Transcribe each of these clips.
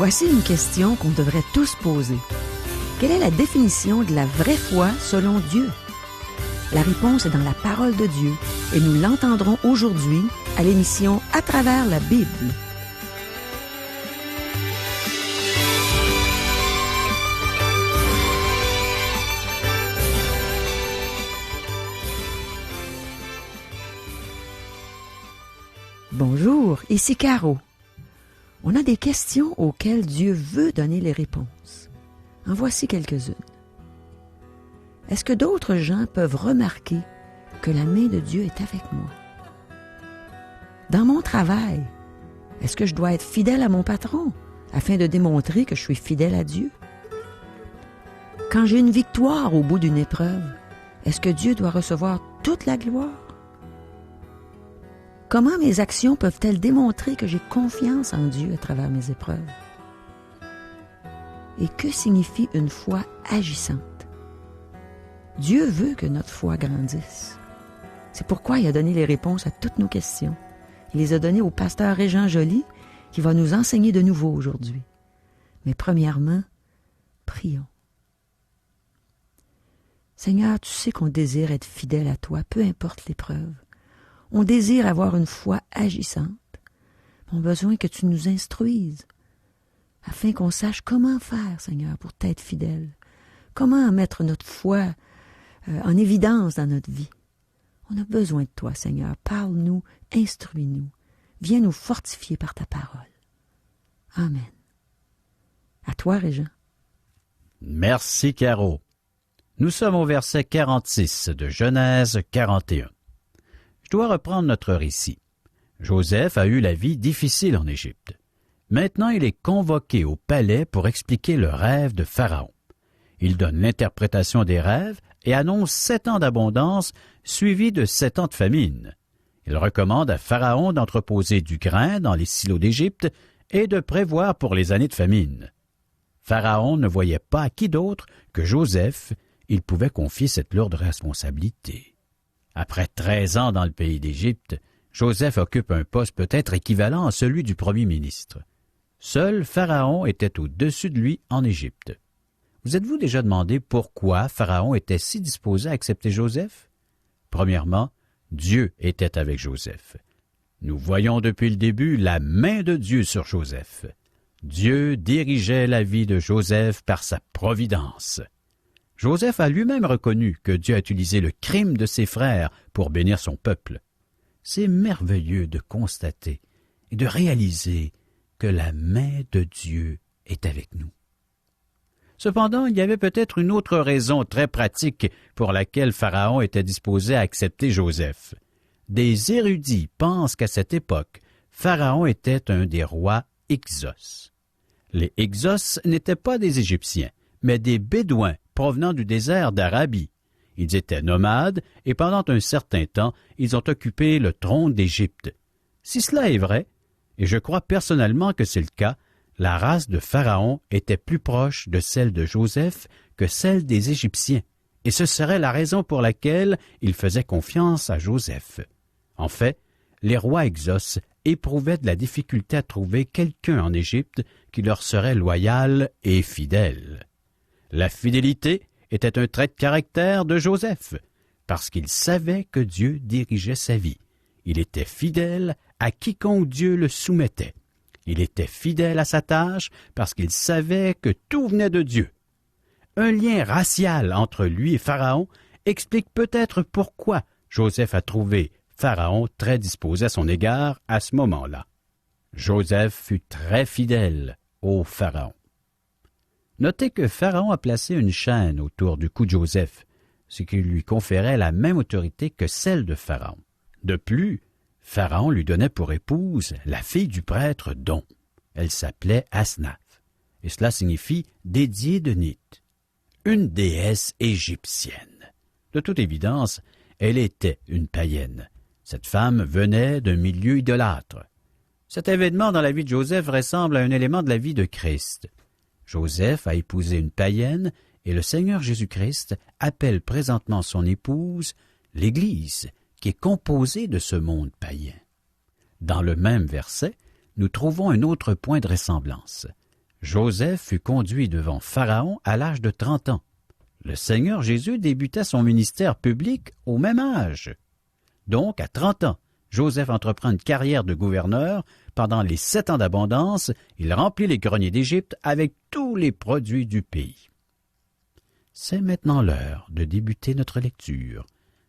Voici une question qu'on devrait tous poser. Quelle est la définition de la vraie foi selon Dieu? La réponse est dans la parole de Dieu et nous l'entendrons aujourd'hui à l'émission À travers la Bible. Bonjour, ici Caro. On a des questions auxquelles Dieu veut donner les réponses. En voici quelques-unes. Est-ce que d'autres gens peuvent remarquer que la main de Dieu est avec moi? Dans mon travail, est-ce que je dois être fidèle à mon patron afin de démontrer que je suis fidèle à Dieu? Quand j'ai une victoire au bout d'une épreuve, est-ce que Dieu doit recevoir toute la gloire? Comment mes actions peuvent-elles démontrer que j'ai confiance en Dieu à travers mes épreuves? Et que signifie une foi agissante? Dieu veut que notre foi grandisse. C'est pourquoi il a donné les réponses à toutes nos questions. Il les a données au pasteur Régent Joly, qui va nous enseigner de nouveau aujourd'hui. Mais premièrement, prions. Seigneur, tu sais qu'on désire être fidèle à toi, peu importe l'épreuve. On désire avoir une foi agissante. On a besoin que tu nous instruises, afin qu'on sache comment faire, Seigneur, pour t'être fidèle. Comment mettre notre foi en évidence dans notre vie. On a besoin de toi, Seigneur. Parle-nous, instruis-nous. Viens nous fortifier par ta parole. Amen. À toi, Régent. Merci, Caro. Nous sommes au verset 46 de Genèse 41. Je dois reprendre notre récit. Joseph a eu la vie difficile en Égypte. Maintenant, il est convoqué au palais pour expliquer le rêve de Pharaon. Il donne l'interprétation des rêves et annonce 7 ans d'abondance suivis de 7 ans de famine. Il recommande à Pharaon d'entreposer du grain dans les silos d'Égypte et de prévoir pour les années de famine. Pharaon ne voyait pas à qui d'autre que Joseph il pouvait confier cette lourde responsabilité. Après 13 ans dans le pays d'Égypte, Joseph occupe un poste peut-être équivalent à celui du premier ministre. Seul Pharaon était au-dessus de lui en Égypte. Vous êtes-vous déjà demandé pourquoi Pharaon était si disposé à accepter Joseph? Premièrement, Dieu était avec Joseph. Nous voyons depuis le début la main de Dieu sur Joseph. Dieu dirigeait la vie de Joseph par sa providence. Joseph a lui-même reconnu que Dieu a utilisé le crime de ses frères pour bénir son peuple. C'est merveilleux de constater et de réaliser que la main de Dieu est avec nous. Cependant, il y avait peut-être une autre raison très pratique pour laquelle Pharaon était disposé à accepter Joseph. Des érudits pensent qu'à cette époque, Pharaon était un des rois Hyksos. Les Hyksos n'étaient pas des Égyptiens, mais des Bédouins provenant du désert d'Arabie. Ils étaient nomades et pendant un certain temps, ils ont occupé le trône d'Égypte. Si cela est vrai, et je crois personnellement que c'est le cas, la race de Pharaon était plus proche de celle de Joseph que celle des Égyptiens, et ce serait la raison pour laquelle ils faisaient confiance à Joseph. En fait, les rois Hyksos éprouvaient de la difficulté à trouver quelqu'un en Égypte qui leur serait loyal et fidèle. La fidélité était un trait de caractère de Joseph, parce qu'il savait que Dieu dirigeait sa vie. Il était fidèle à quiconque Dieu le soumettait. Il était fidèle à sa tâche parce qu'il savait que tout venait de Dieu. Un lien racial entre lui et Pharaon explique peut-être pourquoi Joseph a trouvé Pharaon très disposé à son égard à ce moment-là. Joseph fut très fidèle au Pharaon. Notez que Pharaon a placé une chaîne autour du cou de Joseph, ce qui lui conférait la même autorité que celle de Pharaon. De plus, Pharaon lui donnait pour épouse la fille du prêtre Don. Elle s'appelait Asnath, et cela signifie « dédiée de Nit », une déesse égyptienne. De toute évidence, elle était une païenne. Cette femme venait d'un milieu idolâtre. Cet événement dans la vie de Joseph ressemble à un élément de la vie de Christ. Joseph a épousé une païenne et le Seigneur Jésus-Christ appelle présentement son épouse l'Église, qui est composée de ce monde païen. Dans le même verset, nous trouvons un autre point de ressemblance. Joseph fut conduit devant Pharaon à l'âge de 30 ans. Le Seigneur Jésus débuta son ministère public au même âge. Donc, à 30 ans, Joseph entreprend une carrière de gouverneur. Pendant les 7 ans d'abondance, il remplit les greniers d'Égypte avec tous les produits du pays. C'est maintenant l'heure de débuter notre lecture.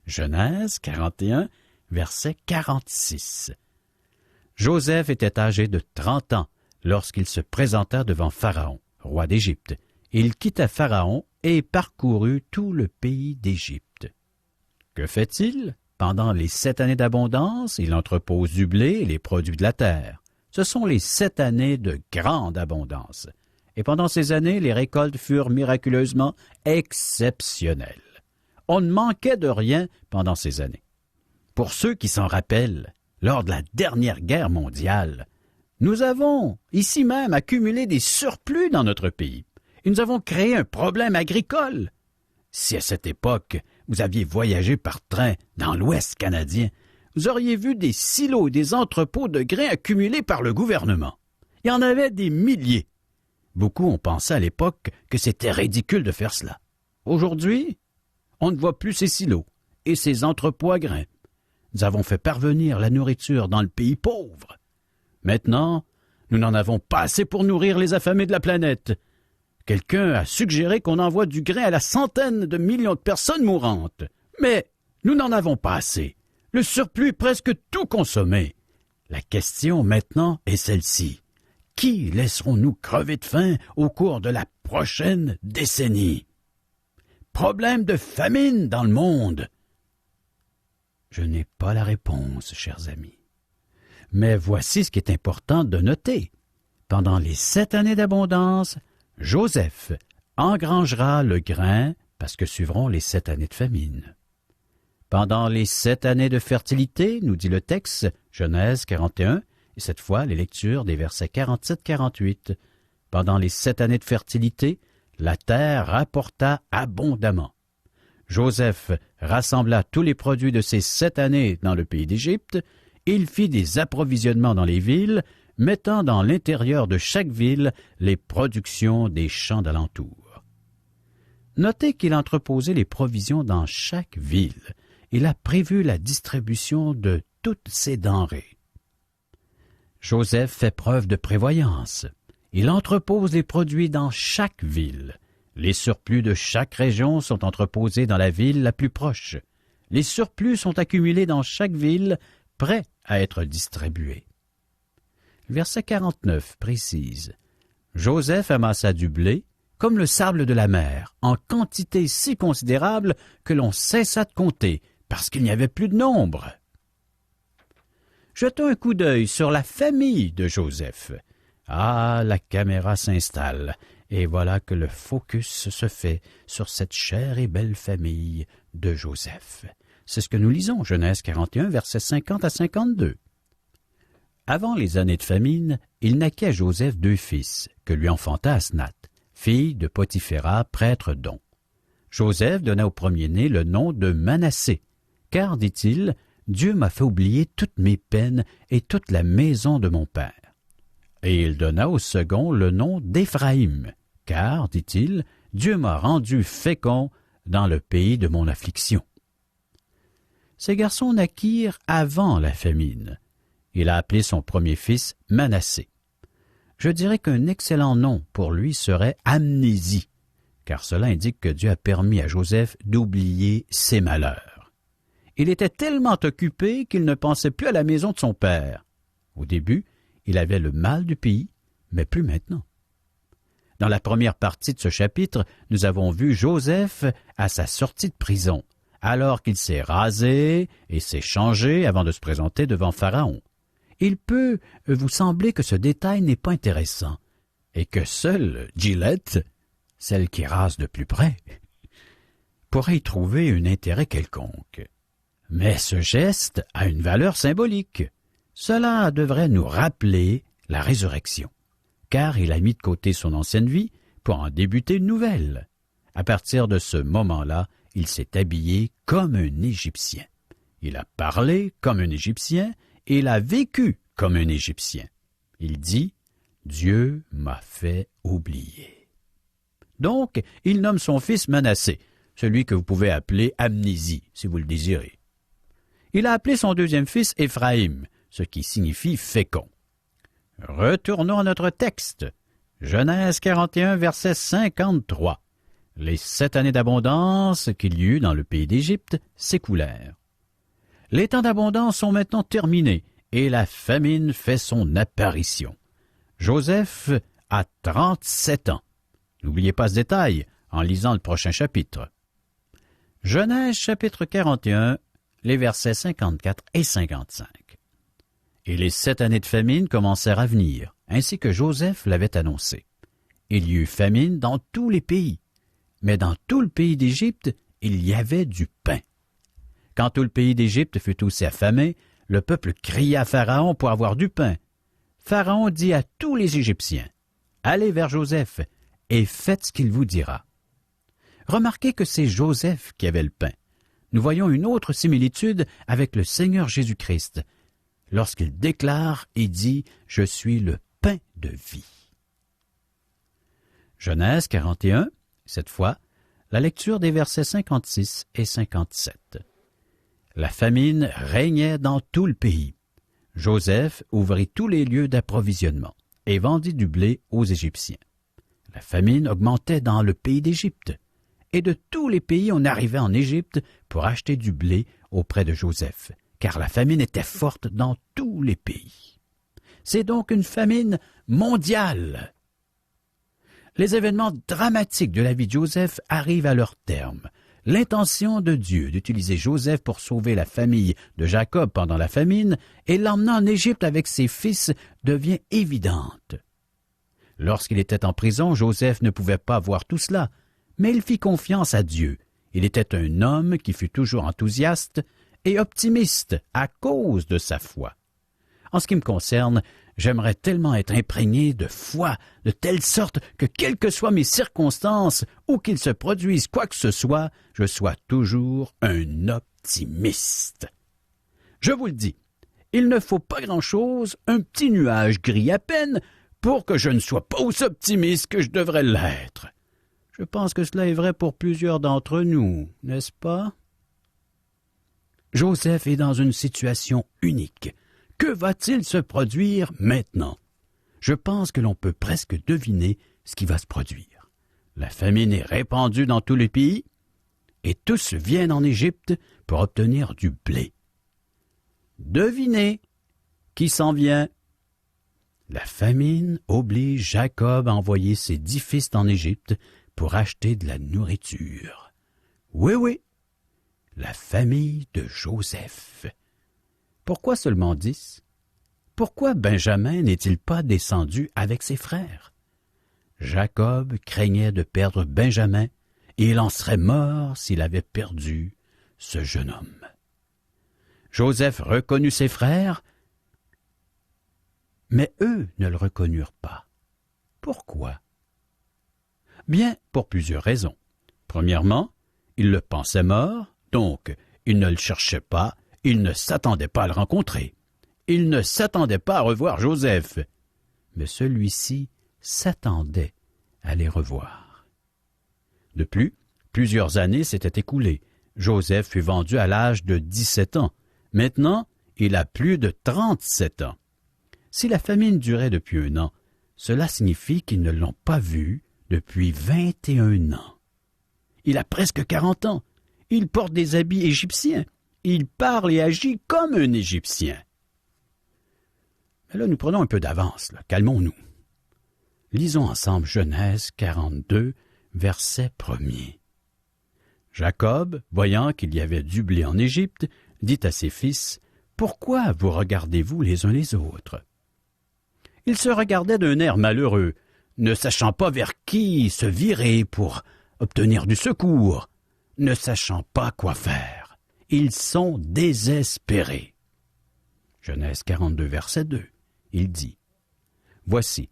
Genèse 41, verset 46. Joseph était âgé de 30 ans lorsqu'il se présenta devant Pharaon, roi d'Égypte. Il quitta Pharaon et parcourut tout le pays d'Égypte. Que fait-il? Pendant les 7 années d'abondance, il entrepose du blé et les produits de la terre. Ce sont les 7 années de grande abondance. Et pendant ces années, les récoltes furent miraculeusement exceptionnelles. On ne manquait de rien pendant ces années. Pour ceux qui s'en rappellent, lors de la dernière guerre mondiale, nous avons, ici même, accumulé des surplus dans notre pays. Et nous avons créé un problème agricole. Si à cette époque, vous aviez voyagé par train dans l'Ouest canadien, vous auriez vu des silos et des entrepôts de grains accumulés par le gouvernement. Il y en avait des milliers. Beaucoup ont pensé à l'époque que c'était ridicule de faire cela. Aujourd'hui, on ne voit plus ces silos et ces entrepôts à grains. Nous avons fait parvenir la nourriture dans le pays pauvre. Maintenant, nous n'en avons pas assez pour nourrir les affamés de la planète. Quelqu'un a suggéré qu'on envoie du grain à la centaine de millions de personnes mourantes. Mais nous n'en avons pas assez. Le surplus est presque tout consommé. La question maintenant est celle-ci. Qui laisserons-nous crever de faim au cours de la prochaine décennie? Problème de famine dans le monde. Je n'ai pas la réponse, chers amis. Mais voici ce qui est important de noter. Pendant les 7 années d'abondance, Joseph engrangera le grain parce que suivront les 7 années de famine. Pendant les 7 années de fertilité, nous dit le texte, Genèse 41, et cette fois les lectures des versets 47-48. Pendant les 7 années de fertilité, la terre rapporta abondamment. Joseph rassembla tous les produits de ces 7 années dans le pays d'Égypte. Il fit des approvisionnements dans les villes, mettant dans l'intérieur de chaque ville les productions des champs d'alentour. Notez qu'il entreposait les provisions dans chaque ville. Il a prévu la distribution de toutes ces denrées. Joseph fait preuve de prévoyance. Il entrepose les produits dans chaque ville. Les surplus de chaque région sont entreposés dans la ville la plus proche. Les surplus sont accumulés dans chaque ville, prêts à être distribués. Le verset 49 précise « Joseph amassa du blé, comme le sable de la mer, en quantité si considérable que l'on cessa de compter, parce qu'il n'y avait plus de nombre. » Jetons un coup d'œil sur la famille de Joseph. Ah, la caméra s'installe, et voilà que le focus se fait sur cette chère et belle famille de Joseph. C'est ce que nous lisons, Genèse 41, versets 50 à 52. Avant les années de famine, il naquit à Joseph 2 fils, que lui enfanta Asnath, fille de Potiphéra, prêtre d'On. Joseph donna au premier-né le nom de Manassé, car, dit-il, Dieu m'a fait oublier toutes mes peines et toute la maison de mon père. Et il donna au second le nom d'Éphraïm, car, dit-il, Dieu m'a rendu fécond dans le pays de mon affliction. Ces garçons naquirent avant la famine. Il a appelé son premier fils Manassé. Je dirais qu'un excellent nom pour lui serait Amnésie, car cela indique que Dieu a permis à Joseph d'oublier ses malheurs. Il était tellement occupé qu'il ne pensait plus à la maison de son père. Au début, il avait le mal du pays, mais plus maintenant. Dans la première partie de ce chapitre, nous avons vu Joseph à sa sortie de prison, alors qu'il s'est rasé et s'est changé avant de se présenter devant Pharaon. Il peut vous sembler que ce détail n'est pas intéressant et que seule Gillette, celle qui rase de plus près, pourrait y trouver un intérêt quelconque. Mais ce geste a une valeur symbolique. Cela devrait nous rappeler la résurrection, car il a mis de côté son ancienne vie pour en débuter une nouvelle. À partir de ce moment-là, il s'est habillé comme un Égyptien. Il a parlé comme un Égyptien et il a vécu comme un Égyptien. Il dit « Dieu m'a fait oublier. Donc, il nomme son fils Manassé, celui que vous pouvez appeler Amnésie, si vous le désirez. Il a appelé son deuxième fils Éphraïm, ce qui signifie fécond. Retournons à notre texte. Genèse 41, verset 53. Les 7 années d'abondance qu'il y eut dans le pays d'Égypte s'écoulèrent. Les temps d'abondance sont maintenant terminés et la famine fait son apparition. Joseph a 37 ans. N'oubliez pas ce détail en lisant le prochain chapitre. Genèse chapitre 41, les versets 54 et 55. Et les 7 années de famine commencèrent à venir, ainsi que Joseph l'avait annoncé. Il y eut famine dans tous les pays, mais dans tout le pays d'Égypte, il y avait du pain. Quand tout le pays d'Égypte fut aussi affamé, le peuple cria à Pharaon pour avoir du pain. Pharaon dit à tous les Égyptiens, « Allez vers Joseph et faites ce qu'il vous dira. » Remarquez que c'est Joseph qui avait le pain. Nous voyons une autre similitude avec le Seigneur Jésus-Christ, lorsqu'il déclare et dit « Je suis le pain de vie ». Genèse 41, cette fois, la lecture des versets 56 et 57. La famine régnait dans tout le pays. Joseph ouvrit tous les lieux d'approvisionnement et vendit du blé aux Égyptiens. La famine augmentait dans le pays d'Égypte, et de tous les pays on arrivait en Égypte pour acheter du blé auprès de Joseph, car la famine était forte dans tous les pays. C'est donc une famine mondiale. Les événements dramatiques de la vie de Joseph arrivent à leur terme. L'intention de Dieu d'utiliser Joseph pour sauver la famille de Jacob pendant la famine et l'emmener en Égypte avec ses fils devient évidente. Lorsqu'il était en prison, Joseph ne pouvait pas voir tout cela, mais il fit confiance à Dieu. Il était un homme qui fut toujours enthousiaste et optimiste à cause de sa foi. En ce qui me concerne, j'aimerais tellement être imprégné de foi, de telle sorte que, quelles que soient mes circonstances ou qu'il se produise quoi que ce soit, je sois toujours un optimiste. Je vous le dis, il ne faut pas grand-chose, un petit nuage gris à peine, pour que je ne sois pas aussi optimiste que je devrais l'être. Je pense que cela est vrai pour plusieurs d'entre nous, n'est-ce pas? Joseph est dans une situation unique. Que va-t-il se produire maintenant? Je pense que l'on peut presque deviner ce qui va se produire. La famine est répandue dans tous les pays, et tous viennent en Égypte pour obtenir du blé. Devinez qui s'en vient. La famine oblige Jacob à envoyer ses 10 fils en Égypte pour acheter de la nourriture. Oui, la famille de Joseph. Pourquoi seulement 10? Pourquoi Benjamin n'est-il pas descendu avec ses frères? Jacob craignait de perdre Benjamin, et il en serait mort s'il avait perdu ce jeune homme. Joseph reconnut ses frères, mais eux ne le reconnurent pas. Pourquoi? Bien, pour plusieurs raisons. Premièrement, ils le pensaient mort, donc ils ne le cherchaient pas, ils ne s'attendaient pas à le rencontrer. Ils ne s'attendaient pas à revoir Joseph. Mais celui-ci s'attendait à les revoir. De plus, plusieurs années s'étaient écoulées. Joseph fut vendu à l'âge de 17 ans. Maintenant, il a plus de 37 ans. Si la famine durait depuis 1 an, cela signifie qu'ils ne l'ont pas vu depuis 21 ans. Il a presque 40 ans. Il porte des habits égyptiens. Il parle et agit comme un Égyptien. Mais là, nous prenons un peu d'avance, calmons-nous. Lisons ensemble Genèse 42, verset 1er. Jacob, voyant qu'il y avait du blé en Égypte, dit à ses fils, « Pourquoi vous regardez-vous les uns les autres? » Ils se regardaient d'un air malheureux, ne sachant pas vers qui se virer pour obtenir du secours, ne sachant pas quoi faire. Ils sont désespérés. Genèse 42, verset 2, il dit, « Voici,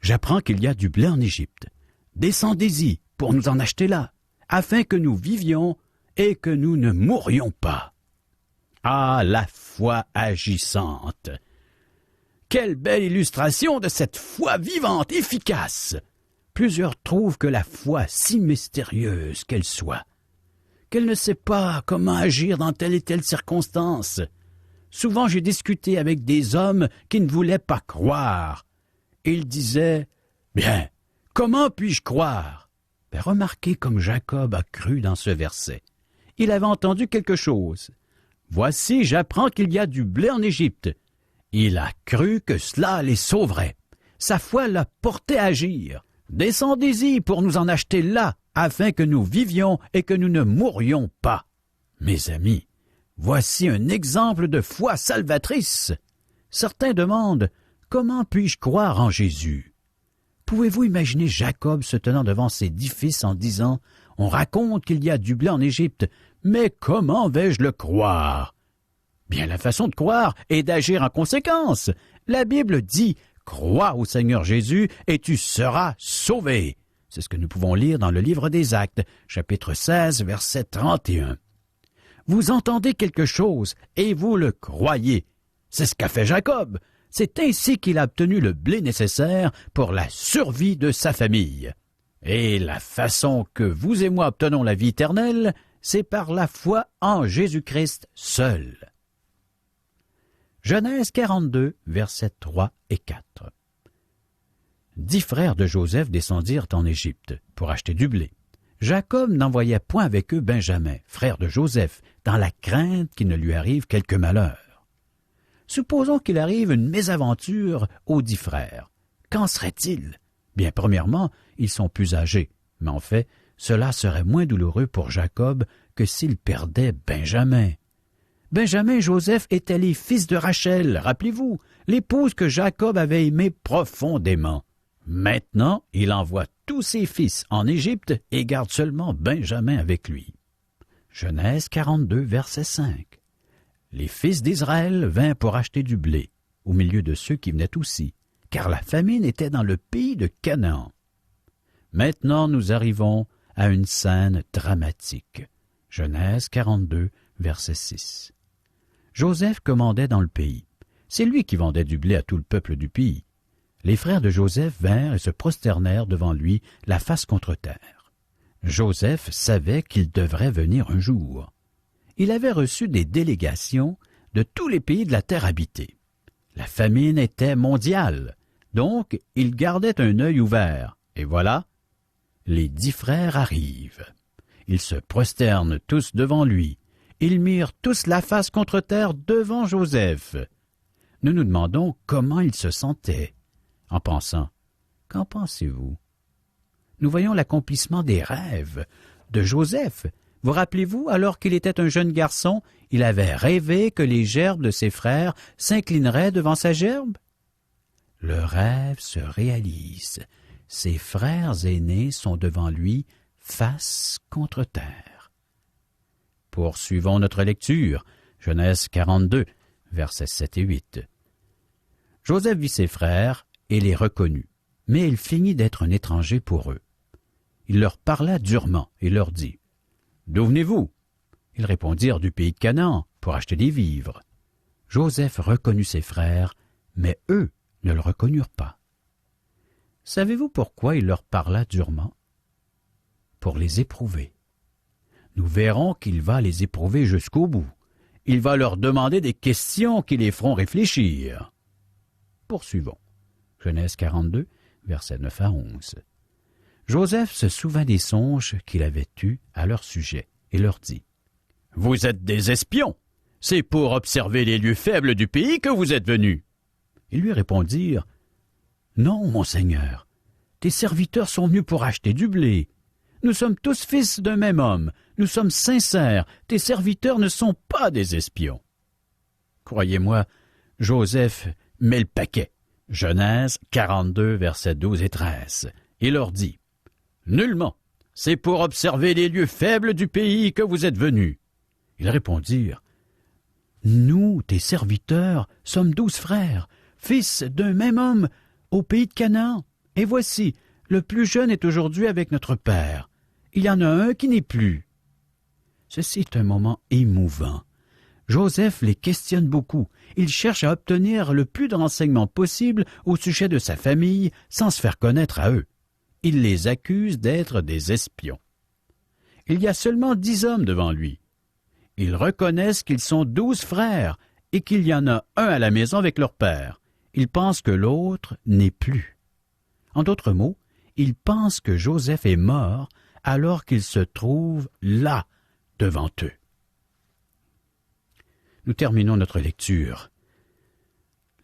j'apprends qu'il y a du blé en Égypte. Descendez-y pour nous en acheter là, afin que nous vivions et que nous ne mourions pas. » Ah, la foi agissante! Quelle belle illustration de cette foi vivante, efficace! Plusieurs trouvent que la foi, si mystérieuse qu'elle soit, qu'elle ne sait pas comment agir dans telle et telle circonstance. Souvent j'ai discuté avec des hommes qui ne voulaient pas croire. Ils disaient « Bien, comment puis-je croire ?» Remarquez comme Jacob a cru dans ce verset. Il avait entendu quelque chose. « Voici, j'apprends qu'il y a du blé en Égypte. » Il a cru que cela les sauverait. Sa foi l'a porté à agir. « Descendez-y pour nous en acheter là, afin que nous vivions et que nous ne mourions pas. » Mes amis, voici un exemple de foi salvatrice. Certains demandent « Comment puis-je croire en Jésus ?» Pouvez-vous imaginer Jacob se tenant devant ses 10 fils en disant « On raconte qu'il y a du blé en Égypte, mais comment vais-je le croire ?» Bien, la façon de croire est d'agir en conséquence. La Bible dit « Crois au Seigneur Jésus et tu seras sauvé ». C'est ce que nous pouvons lire dans le livre des Actes, chapitre 16, verset 31. Vous entendez quelque chose et vous le croyez. C'est ce qu'a fait Jacob. C'est ainsi qu'il a obtenu le blé nécessaire pour la survie de sa famille. Et la façon que vous et moi obtenons la vie éternelle, c'est par la foi en Jésus-Christ seul. Genèse 42, versets 3 et 4. 10 frères de Joseph descendirent en Égypte pour acheter du blé. Jacob n'envoyait point avec eux Benjamin, frère de Joseph, dans la crainte qu'il ne lui arrive quelque malheur. Supposons qu'il arrive une mésaventure aux 10 frères. Qu'en serait-il? Bien, premièrement, ils sont plus âgés, mais en fait, cela serait moins douloureux pour Jacob que s'il perdait Benjamin. Benjamin et Joseph étaient les fils de Rachel, rappelez-vous, l'épouse que Jacob avait aimée profondément. Maintenant, il envoie tous ses fils en Égypte et garde seulement Benjamin avec lui. Genèse 42, verset 5. Les fils d'Israël vinrent pour acheter du blé, au milieu de ceux qui venaient aussi, car la famine était dans le pays de Canaan. Maintenant, nous arrivons à une scène dramatique. Genèse 42, verset 6. Joseph commandait dans le pays. C'est lui qui vendait du blé à tout le peuple du pays. Les frères de Joseph vinrent et se prosternèrent devant lui, la face contre terre. Joseph savait qu'il devrait venir un jour. Il avait reçu des délégations de tous les pays de la terre habitée. La famine était mondiale, donc il gardait un œil ouvert. Et voilà, les 10 frères arrivent. Ils se prosternent tous devant lui. Ils mirent tous la face contre terre devant Joseph. Nous nous demandons comment il se sentait, en pensant, qu'en pensez-vous? Nous voyons l'accomplissement des rêves de Joseph. Vous rappelez-vous, alors qu'il était un jeune garçon, il avait rêvé que les gerbes de ses frères s'inclineraient devant sa gerbe? Le rêve se réalise. Ses frères aînés sont devant lui, face contre terre. Poursuivons notre lecture, Genèse 42, versets 7 et 8. Joseph vit ses frères et les reconnut, mais il finit d'être un étranger pour eux. Il leur parla durement et leur dit, « D'où venez-vous? » Ils répondirent du pays de Canaan pour acheter des vivres. Joseph reconnut ses frères, mais eux ne le reconnurent pas. Savez-vous pourquoi il leur parla durement? Pour les éprouver. Nous verrons qu'il va les éprouver jusqu'au bout. Il va leur demander des questions qui les feront réfléchir. Poursuivons. Genèse 42, versets 9 à 11. Joseph se souvint des songes qu'il avait eus à leur sujet et leur dit, « Vous êtes des espions. C'est pour observer les lieux faibles du pays que vous êtes venus. » Ils lui répondirent, « Non, mon Seigneur, tes serviteurs sont venus pour acheter du blé. Nous sommes tous fils d'un même homme. Nous sommes sincères. Tes serviteurs ne sont pas des espions. » Croyez-moi, Joseph met le paquet. Genèse 42, versets 12 et 13. Il leur dit, « Nullement. C'est pour observer les lieux faibles du pays que vous êtes venus. » Ils répondirent, « Nous, tes serviteurs, sommes 12 frères, fils d'un même homme, au pays de Canaan. Et voici, le plus jeune est aujourd'hui avec notre père. Il y en a un qui n'est plus. » Ceci est un moment émouvant. Joseph les questionne beaucoup. Il cherche à obtenir le plus de renseignements possible au sujet de sa famille sans se faire connaître à eux. Il les accuse d'être des espions. Il y a seulement 10 hommes devant lui. Ils reconnaissent qu'ils sont 12 frères et qu'il y en a un à la maison avec leur père. Ils pensent que l'autre n'est plus. En d'autres mots, ils pensent que Joseph est mort alors qu'il se trouve là, devant eux. Nous terminons notre lecture.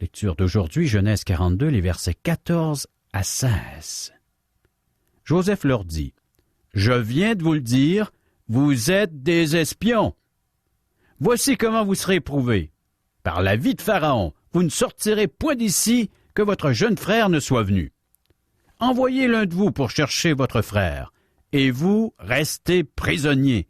Lecture d'aujourd'hui, Genèse 42, les versets 14 à 16. Joseph leur dit, « Je viens de vous le dire, vous êtes des espions. Voici comment vous serez éprouvés. Par la vie de Pharaon, vous ne sortirez point d'ici que votre jeune frère ne soit venu. Envoyez l'un de vous pour chercher votre frère, et vous restez prisonniers.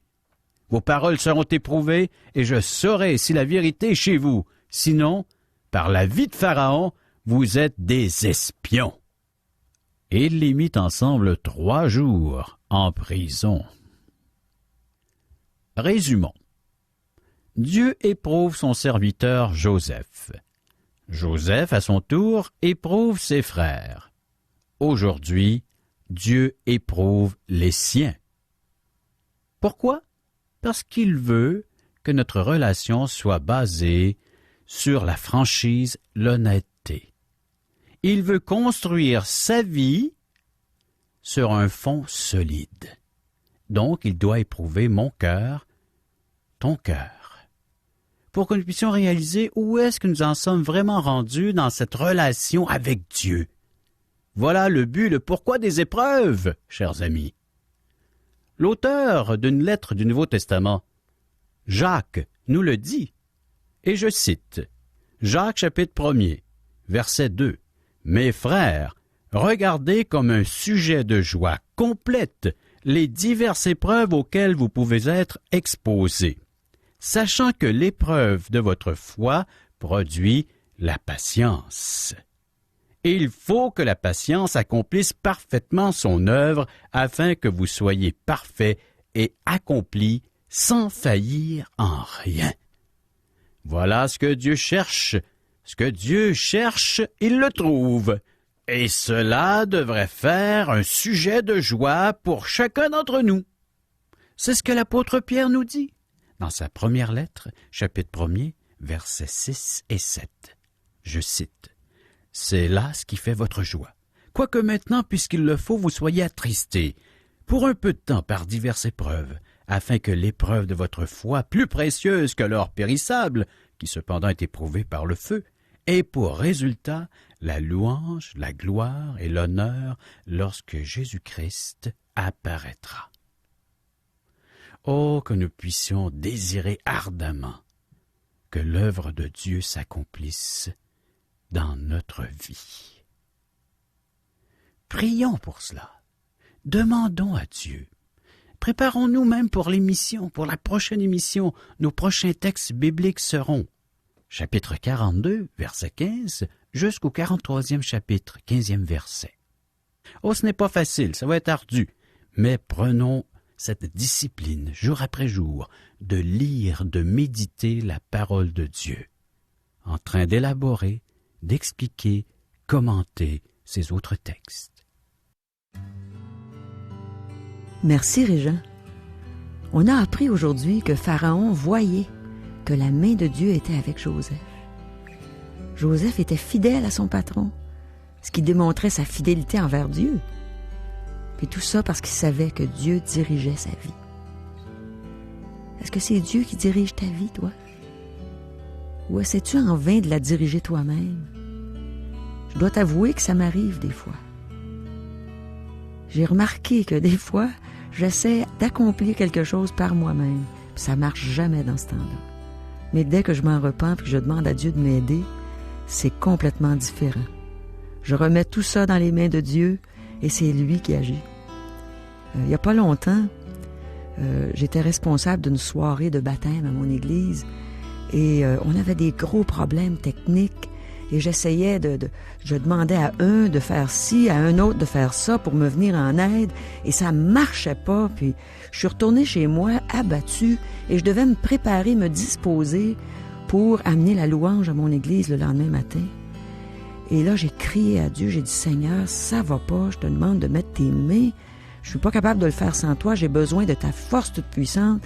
Vos paroles seront éprouvées, et je saurai si la vérité est chez vous. Sinon, par la vie de Pharaon, vous êtes des espions. » Et il les mit ensemble 3 jours en prison. Résumons. Dieu éprouve son serviteur Joseph. Joseph, à son tour, éprouve ses frères. Aujourd'hui, Dieu éprouve les siens. Pourquoi? Parce qu'il veut que notre relation soit basée sur la franchise, l'honnêteté. Il veut construire sa vie sur un fond solide. Donc, il doit éprouver mon cœur, ton cœur, pour que nous puissions réaliser où est-ce que nous en sommes vraiment rendus dans cette relation avec Dieu. Voilà le but, le pourquoi des épreuves, chers amis. L'auteur d'une lettre du Nouveau Testament, Jacques, nous le dit, et je cite, Jacques chapitre 1er, verset 2. « Mes frères, regardez comme un sujet de joie complète les diverses épreuves auxquelles vous pouvez être exposés, sachant que l'épreuve de votre foi produit la patience. Il faut que la patience accomplisse parfaitement son œuvre afin que vous soyez parfaits et accomplis sans faillir en rien. Voilà ce que Dieu cherche. Ce que Dieu cherche, il le trouve. Et cela devrait faire un sujet de joie pour chacun d'entre nous. C'est ce que l'apôtre Pierre nous dit dans sa première lettre, chapitre 1er, versets 6 et 7. Je cite. « C'est là ce qui fait votre joie. Quoique maintenant, puisqu'il le faut, vous soyez attristés, pour un peu de temps par diverses épreuves, afin que l'épreuve de votre foi, plus précieuse que l'or périssable, qui cependant est éprouvée par le feu, ait pour résultat la louange, la gloire et l'honneur lorsque Jésus-Christ apparaîtra. » Oh, que nous puissions désirer ardemment que l'œuvre de Dieu s'accomplisse dans notre vie. Prions pour cela. Demandons à Dieu. Préparons-nous même pour l'émission, pour la prochaine émission. Nos prochains textes bibliques seront chapitre 42, verset 15, jusqu'au 43e chapitre, 15e verset. Oh, ce n'est pas facile, ça va être ardu, mais prenons cette discipline, jour après jour, de lire, de méditer la parole de Dieu, en train d'élaborer, d'expliquer, commenter ces autres textes. Merci, Régent. On a appris aujourd'hui que Pharaon voyait que la main de Dieu était avec Joseph. Joseph était fidèle à son patron, ce qui démontrait sa fidélité envers Dieu. Puis tout ça parce qu'il savait que Dieu dirigeait sa vie. Est-ce que c'est Dieu qui dirige ta vie, toi? Ou essaies-tu en vain de la diriger toi-même? Je dois t'avouer que ça m'arrive des fois. J'ai remarqué que des fois, j'essaie d'accomplir quelque chose par moi-même, puis ça marche jamais dans ce temps-là. Mais dès que je m'en repens et que je demande à Dieu de m'aider, c'est complètement différent. Je remets tout ça dans les mains de Dieu et c'est lui qui agit. Il n'y a pas longtemps, j'étais responsable d'une soirée de baptême à mon église et on avait des gros problèmes techniques Et j'essayais je demandais à un de faire ci, à un autre de faire ça pour me venir en aide. Et ça marchait pas. Puis je suis retournée chez moi, abattue, et je devais me préparer, me disposer pour amener la louange à mon église le lendemain matin. Et là, j'ai crié à Dieu, j'ai dit, Seigneur, ça va pas, je te demande de mettre tes mains. Je suis pas capable de le faire sans toi, j'ai besoin de ta force toute puissante.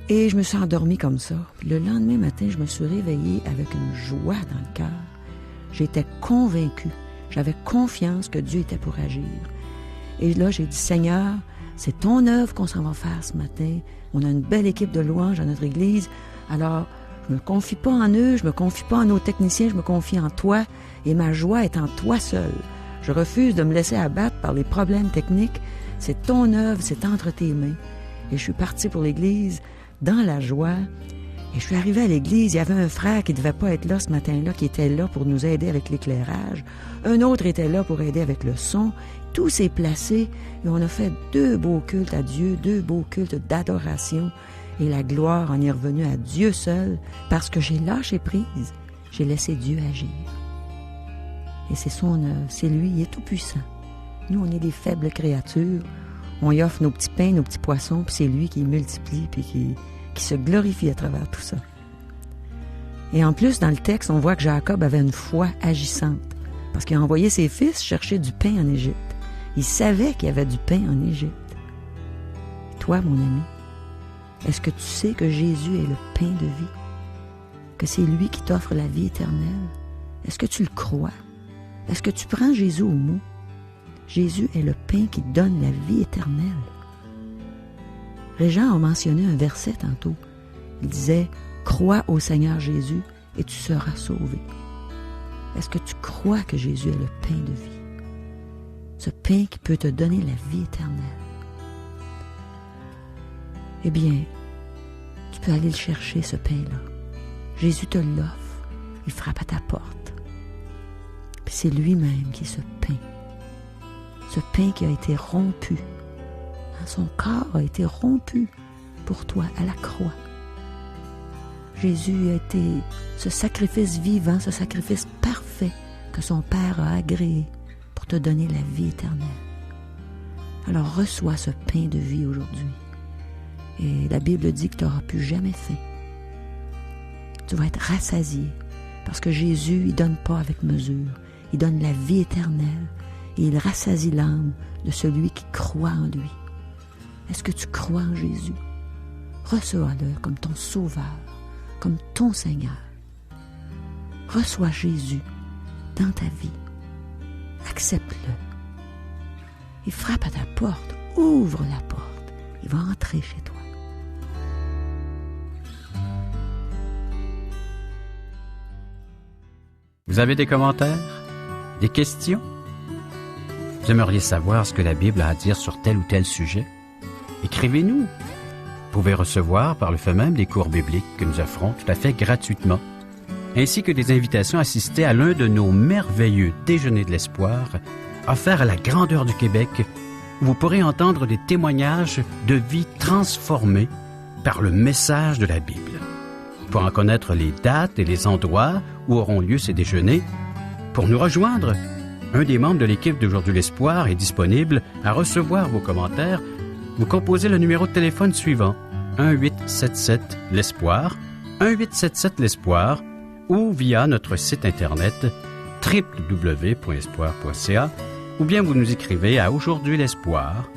Et je me suis endormie comme ça. Puis le lendemain matin, je me suis réveillée avec une joie dans le cœur. J'étais convaincue, j'avais confiance que Dieu était pour agir. Et là, j'ai dit, Seigneur, c'est ton œuvre qu'on s'en va faire ce matin. On a une belle équipe de louanges à notre église. Alors, je me confie pas en eux, je me confie pas en nos techniciens, je me confie en toi. Et ma joie est en toi seul. Je refuse de me laisser abattre par les problèmes techniques. C'est ton œuvre, c'est entre tes mains. Et je suis partie pour l'église dans la joie. Et je suis arrivée à l'église, il y avait un frère qui ne devait pas être là ce matin-là, qui était là pour nous aider avec l'éclairage. Un autre était là pour aider avec le son. Tout s'est placé et on a fait 2 beaux cultes à Dieu, 2 beaux cultes d'adoration. Et la gloire en est revenue à Dieu seul parce que j'ai lâché prise. J'ai laissé Dieu agir. Et c'est son œuvre, c'est lui, il est tout puissant. Nous, on est des faibles créatures. On y offre nos petits pains, nos petits poissons, puis c'est lui qui multiplie, puis qui se glorifie à travers tout ça. Et en plus, dans le texte, on voit que Jacob avait une foi agissante, parce qu'il a envoyé ses fils chercher du pain en Égypte. Il savait qu'il y avait du pain en Égypte. Et toi, mon ami, est-ce que tu sais que Jésus est le pain de vie? Que c'est lui qui t'offre la vie éternelle? Est-ce que tu le crois? Est-ce que tu prends Jésus au mot? Jésus est le pain qui donne la vie éternelle. Régent a mentionné un verset tantôt. Il disait « Crois au Seigneur Jésus et tu seras sauvé ». Est-ce que tu crois que Jésus est le pain de vie? Ce pain qui peut te donner la vie éternelle. Eh bien, tu peux aller le chercher, ce pain-là. Jésus te l'offre. Il frappe à ta porte. Puis c'est lui-même qui est ce pain. Ce pain qui a été rompu. Son corps a été rompu pour toi à la croix. Jésus a été ce sacrifice vivant, ce sacrifice parfait que son Père a agréé pour te donner la vie éternelle. Alors reçois ce pain de vie aujourd'hui. Et la Bible dit que tu n'auras plus jamais faim. Tu vas être rassasié parce que Jésus, il ne donne pas avec mesure. Il donne la vie éternelle et il rassasie l'âme de celui qui croit en lui. Est-ce que tu crois en Jésus? Reçois-le comme ton sauveur, comme ton Seigneur. Reçois Jésus dans ta vie. Accepte-le. Il frappe à ta porte. Ouvre la porte. Il va entrer chez toi. Vous avez des commentaires? Des questions? Vous aimeriez savoir ce que la Bible a à dire sur tel ou tel sujet? Écrivez-nous. Vous pouvez recevoir par le fait même des cours bibliques que nous offrons tout à fait gratuitement, ainsi que des invitations à assister à l'un de nos merveilleux déjeuners de l'espoir offerts à la grandeur du Québec, où vous pourrez entendre des témoignages de vie transformées par le message de la Bible. Pour en connaître les dates et les endroits où auront lieu ces déjeuners, pour nous rejoindre, un des membres de l'équipe d'Aujourd'hui l'Espoir est disponible à recevoir vos commentaires. Vous composez le numéro de téléphone suivant, 1-877-l'Espoir, 1-877-l'Espoir, ou via notre site Internet www.espoir.ca, ou bien vous nous écrivez à Aujourd'hui l'Espoir,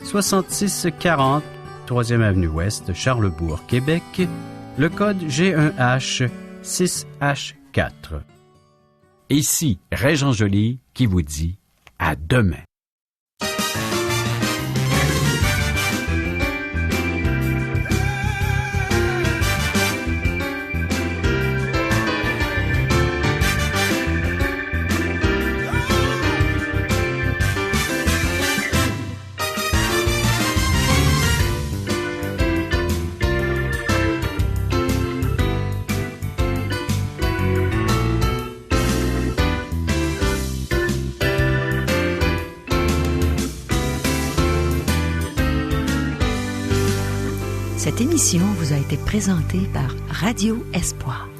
6640 3e Avenue Ouest, Charlebourg, Québec, le code G1H 6H4. Et ici, Régent Joly qui vous dit à demain. Cette émission vous a été présentée par Radio Espoir.